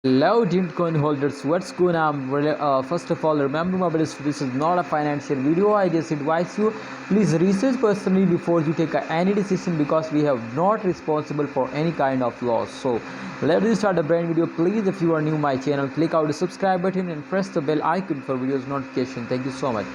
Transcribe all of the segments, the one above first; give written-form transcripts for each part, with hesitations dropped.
Hello, Dent coin holders. What's going on? First of all, remember my brothers, this is not a financial video. I just advise you, please research personally before you take any decision because we have not responsible for any kind of loss. So let's start the brand video. Please, if you are new to my channel, click out the subscribe button and press the bell icon for videos notification. Thank you so much.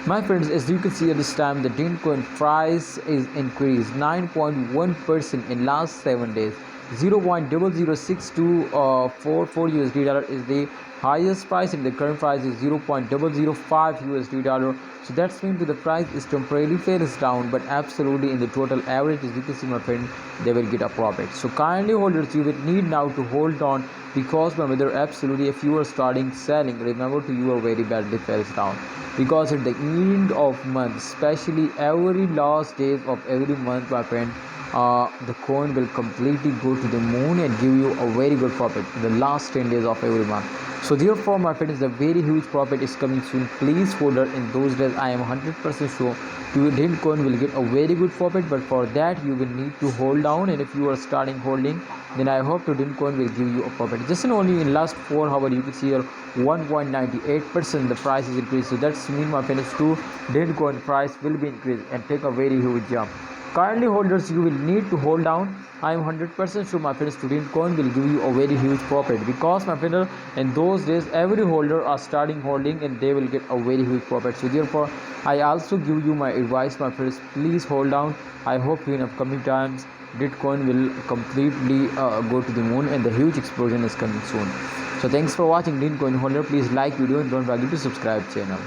My friends, as you can see at this time, the Dent coin price is increased 9.1% in last 7 days. 0.006244 USD dollar is the highest price, and the current price is 0.005 USD dollar. So that's mean to the price is temporarily fails down, but absolutely in the total average, as you can see, my friend, they will get a profit. So kindly holders, you will need now to hold on because my brother, absolutely, if you are starting selling, remember to you are very badly fails down because at the end of month, especially every last days of every month, my friend, the coin will completely go to the moon and give you a very good profit in the last 10 days of every month. So therefore, my friends, the very huge profit is coming soon. Please hold it in those days. I am 100% sure your Dent coin will get a very good profit, but for that you will need to hold down, and if you are starting holding, then I hope to Dent coin will give you a profit. Just in only in last 4 hours you can see here 1.98% the price is increased. So that's mean, my friends, to Dent coin price will be increased and take a very huge jump. Kindly holders, you will need to hold down. I am 100% sure, my friends, Dent coin will give you a very huge profit because, my friend, in those days every holder are starting holding and they will get a very huge profit. So therefore, I also give you my advice, my friends, please hold down. I hope in upcoming times Dent coin will completely go to the moon and the huge explosion is coming soon. So thanks for watching, Dent coin holder. Please like video and don't forget to subscribe channel.